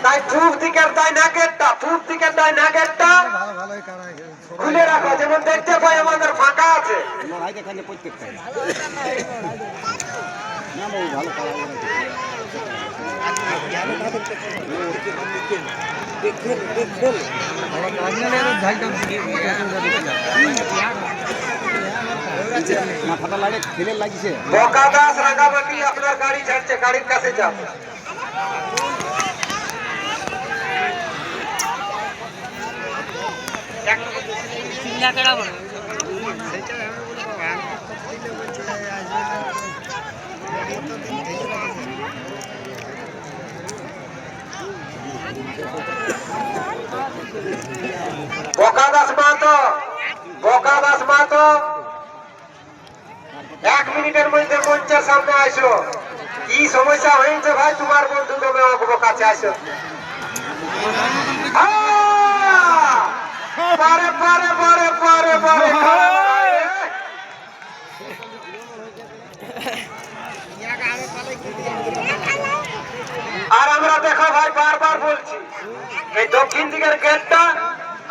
তাই পূব দিকের তাই না গেটটা, পূব দিকের তাই না গেটটা খুলে রাখো, যেমন দেখতে পাই আমাদের ফাঁকা আছে। বকা দাস রাঙ্গামাটি আপনার গাড়ি ছাড়ছে, গাড়ির কাছে যান। বকা দাস মাহাতো, বকা দাস মাহাতো 1 মিনিটের মধ্যে মঞ্চের সামনে আসো। কি সমস্যা হয়েছে ভাই তোমার বন্ধু, তুমি আমাকে কাছে আসো। পারে পারে পারে পারে পারে আর আমরা দেখো ভাই বারবার বলছি, এই দক্ষিণ দিকের গেটটা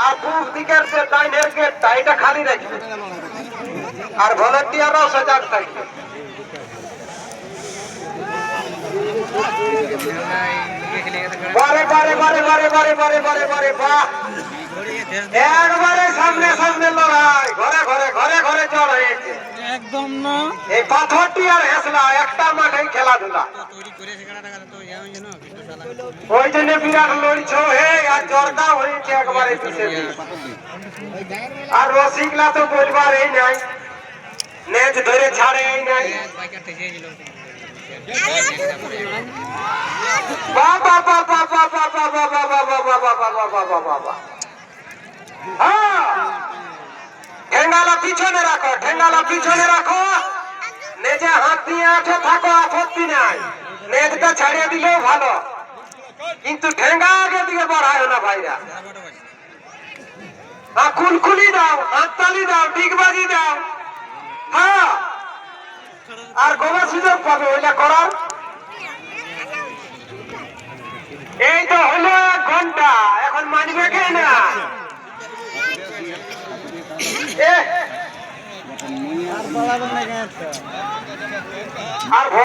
আর পূর্ব দিকের যে ডাইনের গেটটা এটা খালি রাখবে, আর ভলেন্টিয়াররাও সজাগ থাকবে। বারে বারে বারে বারে বারে বারে বারে বারে বাহ, একবারে সামনে সামনে লড়াই, ঘরে ঘরে ঘরে ঘরে জড় হয়েছে একদম না। এই পাথরটি আর হেসলা একটা মাঠেই খেলাধুলা, ওই জন্য বিরাট লড়ছ হে, আর জর্দা হয়েছে একবারে পিছে। আর রসিকলা তো বলবার এই নাই, নেজ ধরে ছাড়ে এই নাই। বাবা বাবা বাবা বাবা বাবা বাবা বাবা বাবা বাবা, হ্যাঁ ঠেঙ্গালা পিছনে রাখো, ঠেঙ্গালা পিছনে রাখো, নেজে হাত দিয়ে আঠে থাকো, আপত্তি নাই। নেজটা ছাড়িয়ে দিলেও ভালো, কিন্তু ঠেঙ্গা আগে দিকে বাড়ায় না ভাইরা। কুলকুলি দাও, হাততালি দাও, ডিগবাজি দাও, হ্যাঁ আর গোবা সুযোগ পাবে ওইটা করার। এই তো হলো 1 ঘন্টা, এখন মানবে কে না? আর